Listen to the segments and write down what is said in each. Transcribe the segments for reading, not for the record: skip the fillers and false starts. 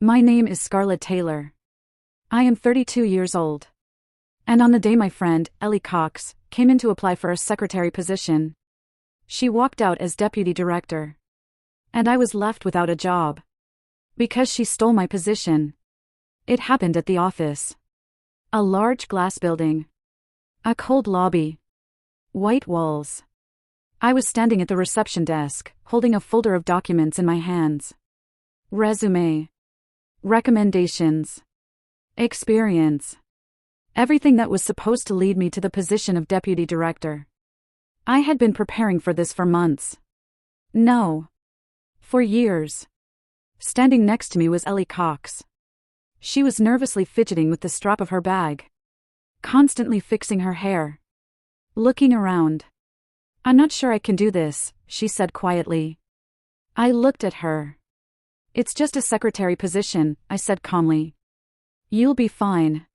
My name is Scarlett Taylor. I am 32 years old. And on the day my friend, Ellie Cox, came in to apply for a secretary position, she walked out as deputy director. And I was left without a job. Because she stole my position. It happened at the office. A large glass building. A cold lobby. White walls. I was standing at the reception desk, holding a folder of documents in my hands. Resume. Recommendations. Experience. Everything that was supposed to lead me to the position of deputy director. I had been preparing for this for months. No. For years. Standing next to me was Ellie Cox. She was nervously fidgeting with the strap of her bag. Constantly fixing her hair. Looking around. I'm not sure I can do this, she said quietly. I looked at her. It's just a secretary position, I said calmly. You'll be fine.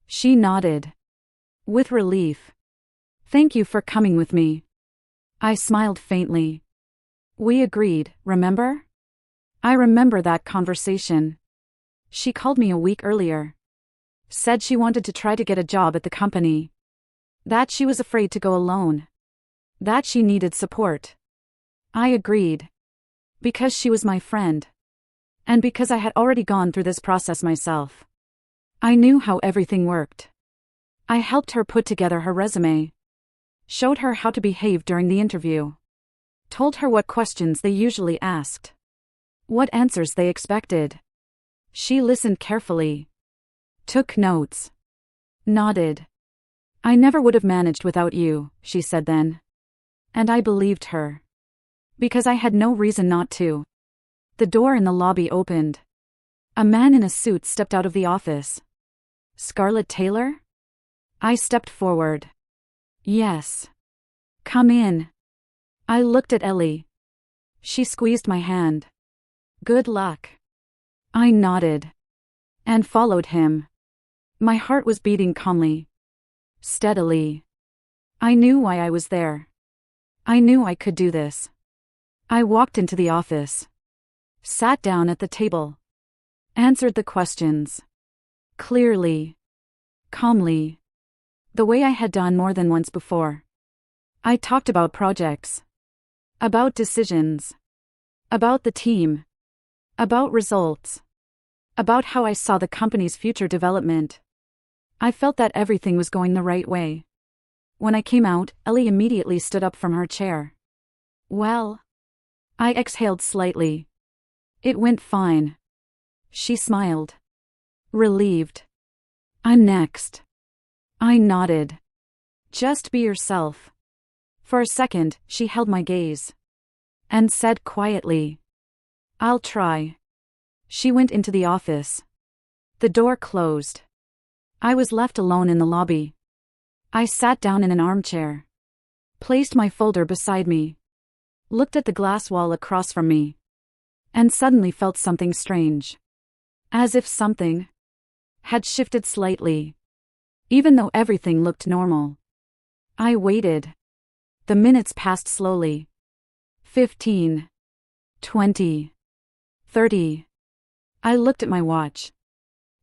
She nodded. With relief. Thank you for coming with me. I smiled faintly. We agreed, remember? I remember that conversation. She called me a week earlier. Said she wanted to try to get a job at the company. That she was afraid to go alone. That she needed support. I agreed. Because she was my friend. And because I had already gone through this process myself. I knew how everything worked. I helped her put together her resume. Showed her how to behave during the interview. Told her what questions they usually asked. What answers they expected. She listened carefully. Took notes. Nodded. I never would have managed without you, she said then. And I believed her. Because I had no reason not to. The door in the lobby opened. A man in a suit stepped out of the office. Scarlett Taylor? I stepped forward. Yes. Come in. I looked at Ellie. She squeezed my hand. Good luck. I nodded. And followed him. My heart was beating calmly. Steadily. I knew why I was there. I knew I could do this. I walked into the office. Sat down at the table. Answered the questions. Clearly. Calmly. The way I had done more than once before. I talked about projects. About decisions. About the team. About results. About how I saw the company's future development. I felt that everything was going the right way. When I came out, Ellie immediately stood up from her chair. Well. I exhaled slightly. It went fine. She smiled. Relieved. I'm next. I nodded. Just be yourself. For a second, she held my gaze. And said quietly. I'll try. She went into the office. The door closed. I was left alone in the lobby. I sat down in an armchair. Placed my folder beside me. Looked at the glass wall across from me. And suddenly felt something strange. As if something had shifted slightly. Even though everything looked normal. I waited. The minutes passed slowly. 15. 20. 30. I looked at my watch.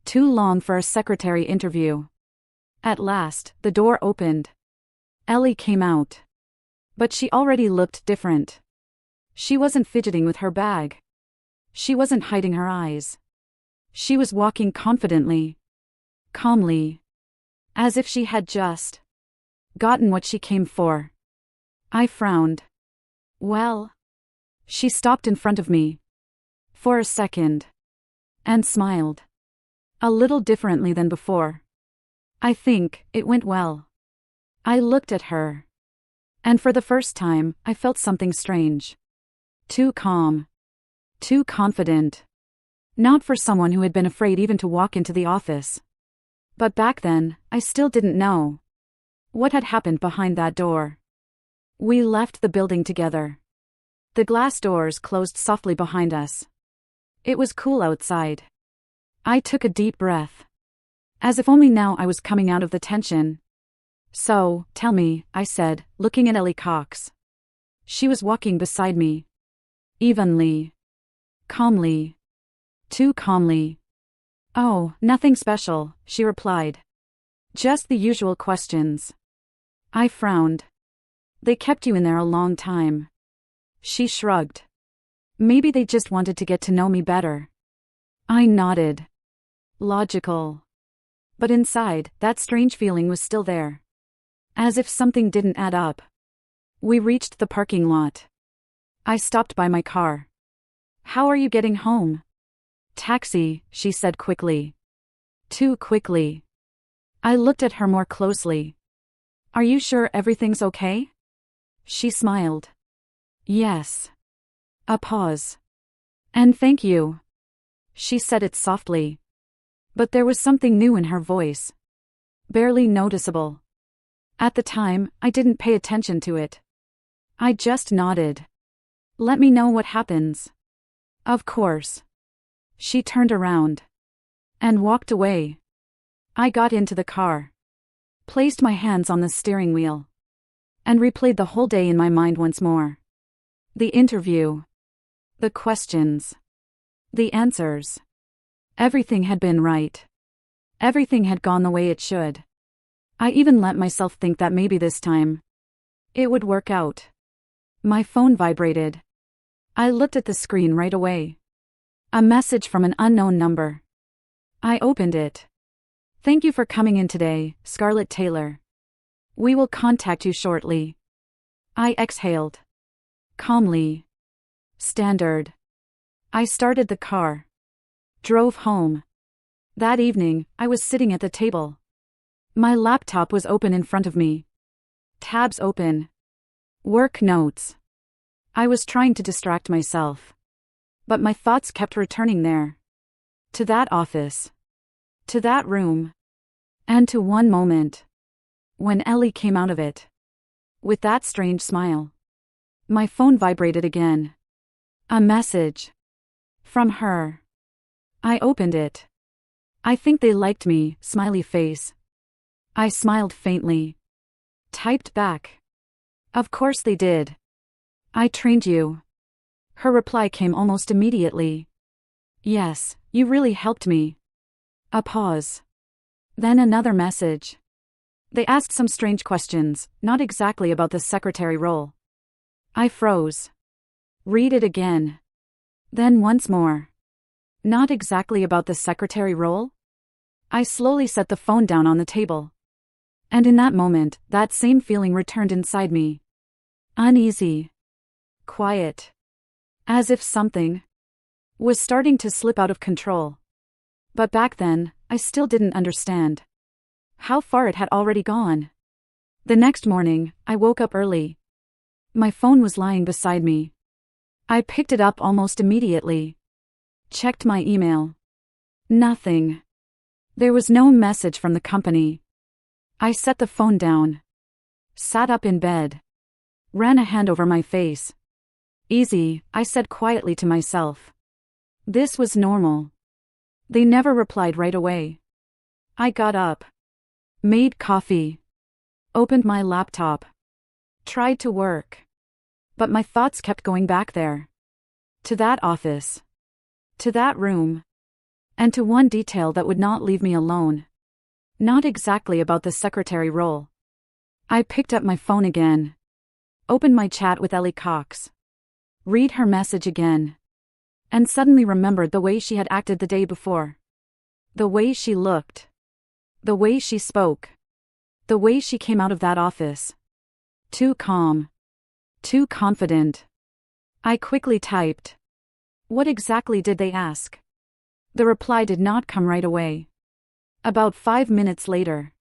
Too long for a secretary interview. At last, the door opened. Ellie came out. But she already looked different. She wasn't fidgeting with her bag. She wasn't hiding her eyes. She was walking confidently. Calmly. As if she had just gotten what she came for. I frowned. Well. She stopped in front of me. For a second. And smiled. A little differently than before. I think it went well. I looked at her. And for the first time, I felt something strange. Too calm. Too confident. Not for someone who had been afraid even to walk into the office. But back then, I still didn't know what had happened behind that door. We left the building together. The glass doors closed softly behind us. It was cool outside. I took a deep breath. As if only now I was coming out of the tension. So, tell me, I said, looking at Ellie Cox. She was walking beside me. Evenly. Calmly. Too calmly. Oh, nothing special, she replied. Just the usual questions. I frowned. They kept you in there a long time. She shrugged. Maybe they just wanted to get to know me better. I nodded. Logical. But inside, that strange feeling was still there. As if something didn't add up. We reached the parking lot. I stopped by my car. How are you getting home? Taxi, she said quickly. Too quickly. I looked at her more closely. Are you sure everything's okay? She smiled. Yes. A pause. And thank you. She said it softly. But there was something new in her voice. Barely noticeable. At the time, I didn't pay attention to it. I just nodded. Let me know what happens. Of course. She turned around. And walked away. I got into the car. Placed my hands on the steering wheel. And replayed the whole day in my mind once more. The interview. The questions. The answers. Everything had been right. Everything had gone the way it should. I even let myself think that maybe this time it would work out. My phone vibrated. I looked at the screen right away. A message from an unknown number. I opened it. Thank you for coming in today, Scarlett Taylor. We will contact you shortly. I exhaled. Calmly. Standard. I started the car. Drove home. That evening, I was sitting at the table. My laptop was open in front of me. Tabs open. Work notes. I was trying to distract myself. But my thoughts kept returning there. To that office. To that room. And to one moment. When Ellie came out of it. With that strange smile. My phone vibrated again. A message. From her. I opened it. I think they liked me, smiley face. I smiled faintly. Typed back. Of course they did. I trained you. Her reply came almost immediately. Yes, you really helped me. A pause. Then another message. They asked some strange questions, not exactly about the secretary role. I froze. Read it again. Then once more. Not exactly about the secretary role? I slowly set the phone down on the table. And in that moment, that same feeling returned inside me. Uneasy. Quiet. As if something was starting to slip out of control. But back then, I still didn't understand how far it had already gone. The next morning, I woke up early. My phone was lying beside me. I picked it up almost immediately. Checked my email. Nothing. There was no message from the company. I set the phone down. Sat up in bed. Ran a hand over my face. Easy, I said quietly to myself. This was normal. They never replied right away. I got up. Made coffee. Opened my laptop. Tried to work. But my thoughts kept going back there. To that office. To that room. And to one detail that would not leave me alone. Not exactly about the secretary role. I picked up my phone again. Opened my chat with Ellie Cox. Read her message again. And suddenly remembered the way she had acted the day before. The way she looked. The way she spoke. The way she came out of that office. Too calm. Too confident. I quickly typed. What exactly did they ask? The reply did not come right away. About 5 minutes later.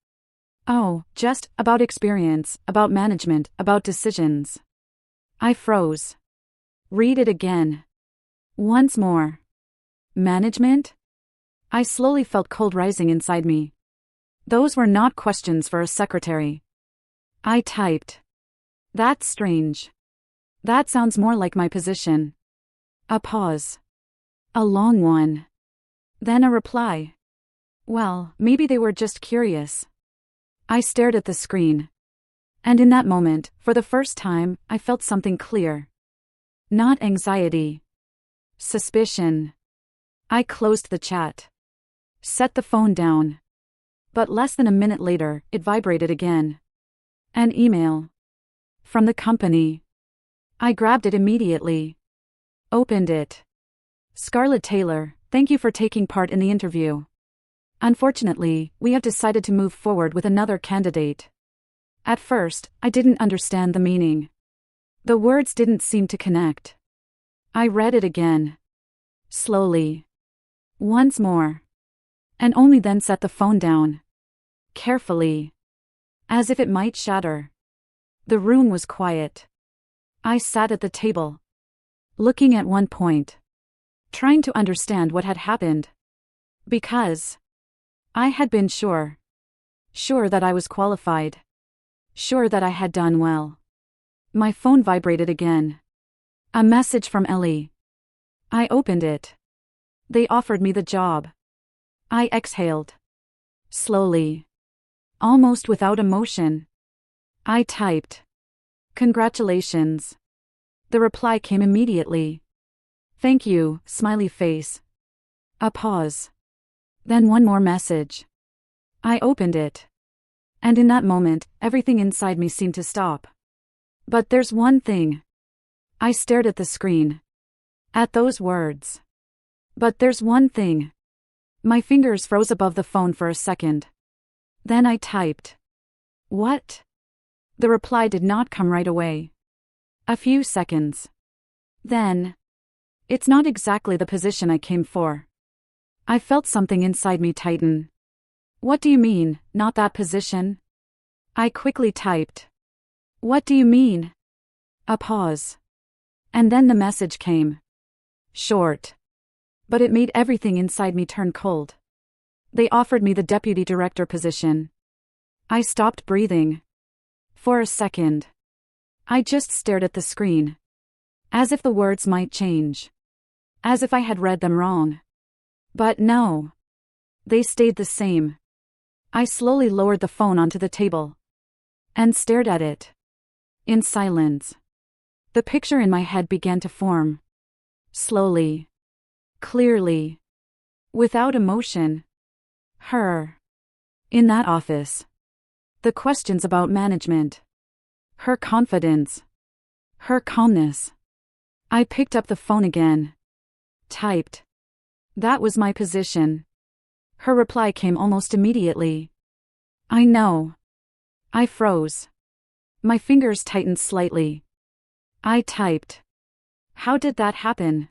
Oh, just about experience, about management, about decisions. I froze. Read it again. Once more. Management? I slowly felt cold rising inside me. Those were not questions for a secretary. I typed. That's strange. That sounds more like my position. A pause. A long one. Then a reply. Well, maybe they were just curious. I stared at the screen. And in that moment, for the first time, I felt something clear. Not anxiety. Suspicion. I closed the chat. Set the phone down. But less than a minute later, it vibrated again. An email. From the company. I grabbed it immediately. Opened it. Scarlett Taylor, thank you for taking part in the interview. Unfortunately, we have decided to move forward with another candidate. At first, I didn't understand the meaning. The words didn't seem to connect. I read it again. Slowly. Once more. And only then set the phone down. Carefully. As if it might shatter. The room was quiet. I sat at the table. Looking at one point. Trying to understand what had happened. Because I had been sure. Sure that I was qualified. Sure that I had done well. My phone vibrated again. A message from Ellie. I opened it. They offered me the job. I exhaled. Slowly. Almost without emotion. I typed. Congratulations. The reply came immediately. Thank you, smiley face. A pause. Then one more message. I opened it. And in that moment, everything inside me seemed to stop. But there's one thing. I stared at the screen. At those words. But there's one thing. My fingers froze above the phone for a second. Then I typed. What? The reply did not come right away. A few seconds. Then. It's not exactly the position I came for. I felt something inside me tighten. What do you mean, not that position? I quickly typed. What do you mean? A pause. And then the message came. Short. But it made everything inside me turn cold. They offered me the deputy director position. I stopped breathing. For a second. I just stared at the screen. As if the words might change. As if I had read them wrong. But no. They stayed the same. I slowly lowered the phone onto the table. And stared at it. In silence. The picture in my head began to form. Slowly. Clearly. Without emotion. Her. In that office. The questions about management. Her confidence. Her calmness. I picked up the phone again. Typed. That was my position. Her reply came almost immediately. I know. I froze. My fingers tightened slightly. I typed. How did that happen?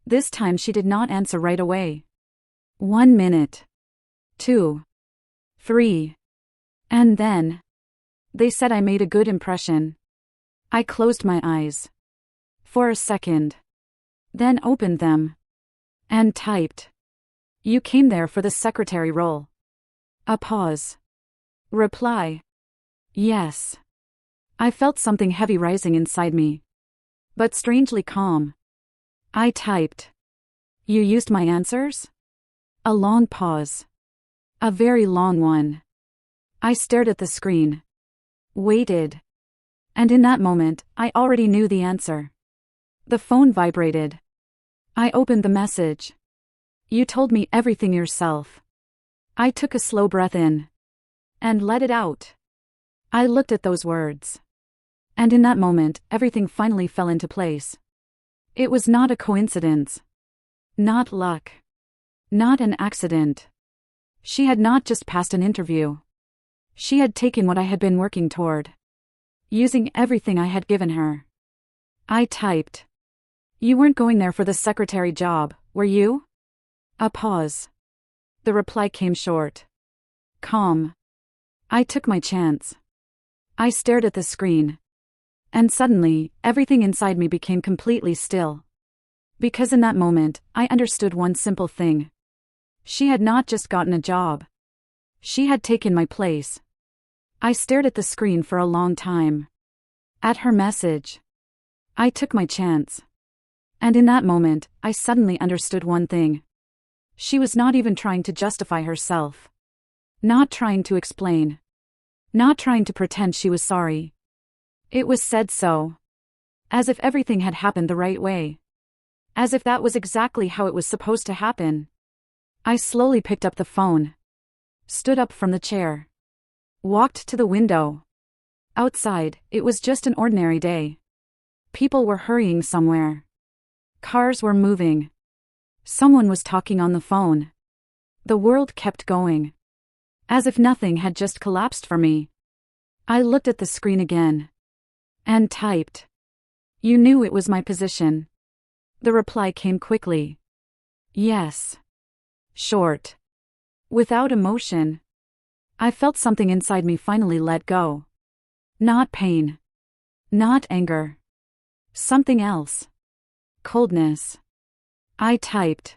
This time she did not answer right away. 1 minute. 2. 3. And then. They said I made a good impression. I closed my eyes. For a second. Then opened them. And typed. You came there for the secretary role. A pause. Reply. Yes. I felt something heavy rising inside me. But strangely calm. I typed. You used my answers? A long pause. A very long one. I stared at the screen. Waited. And in that moment, I already knew the answer. The phone vibrated. I opened the message. You told me everything yourself. I took a slow breath in. And let it out. I looked at those words. And in that moment, everything finally fell into place. It was not a coincidence. Not luck. Not an accident. She had not just passed an interview. She had taken what I had been working toward. Using everything I had given her. I typed. You weren't going there for the secretary job, were you? A pause. The reply came short. Calm. I took my chance. I stared at the screen. And suddenly, everything inside me became completely still. Because in that moment, I understood one simple thing. She had not just gotten a job. She had taken my place. I stared at the screen for a long time. At her message. I took my chance. And in that moment, I suddenly understood one thing. She was not even trying to justify herself. Not trying to explain. Not trying to pretend she was sorry. It was said so. As if everything had happened the right way. As if that was exactly how it was supposed to happen. I slowly picked up the phone. Stood up from the chair. Walked to the window. Outside, it was just an ordinary day. People were hurrying somewhere. Cars were moving. Someone was talking on the phone. The world kept going. As if nothing had just collapsed for me. I looked at the screen again. And typed. You knew it was my position. The reply came quickly. Yes. Short. Without emotion. I felt something inside me finally let go. Not pain. Not anger. Something else. Coldness. I typed.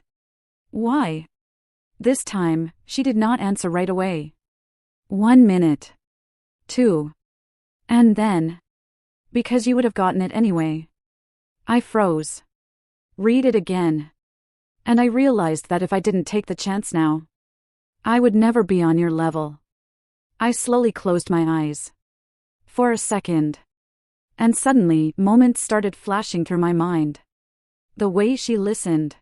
Why? This time, she did not answer right away. 1 minute. 2. And then. Because you would have gotten it anyway. I froze. Read it again. And I realized that if I didn't take the chance now, I would never be on your level. I slowly closed my eyes. For a second. And suddenly, moments started flashing through my mind. The way she listened.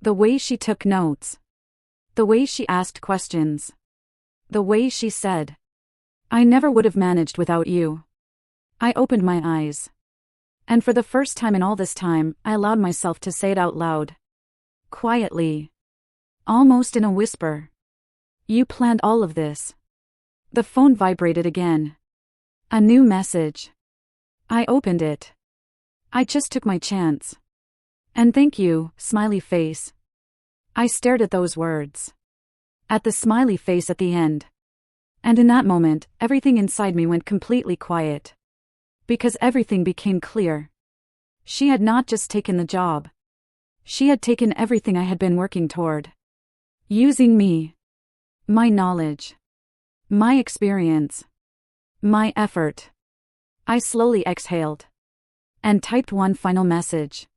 The way she took notes. The way she asked questions. The way she said, I never would have managed without you. I opened my eyes. And for the first time in all this time, I allowed myself to say it out loud. Quietly. Almost in a whisper. You planned all of this. The phone vibrated again. A new message. I opened it. I just took my chance. And thank you, smiley face. I stared at those words. At the smiley face at the end. And in that moment, everything inside me went completely quiet. Because everything became clear. She had not just taken the job. She had taken everything I had been working toward. Using me. My knowledge. My experience. My effort. I slowly exhaled. And typed one final message.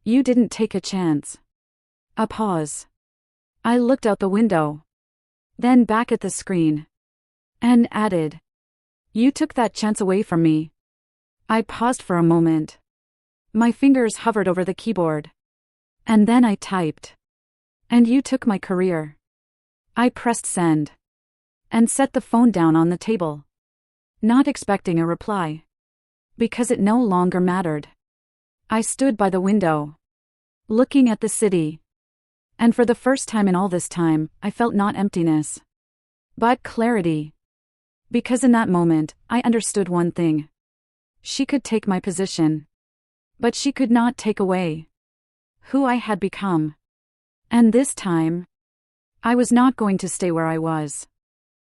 You didn't take a chance. A pause. I looked out the window. Then back at the screen. And added. You took that chance away from me. I paused for a moment. My fingers hovered over the keyboard. And then I typed. And you took my career. I pressed send. And set the phone down on the table. Not expecting a reply. Because it no longer mattered. I stood by the window. Looking at the city. And for the first time in all this time, I felt not emptiness. But clarity. Because in that moment, I understood one thing. She could take my position. But she could not take away who I had become. And this time, I was not going to stay where I was.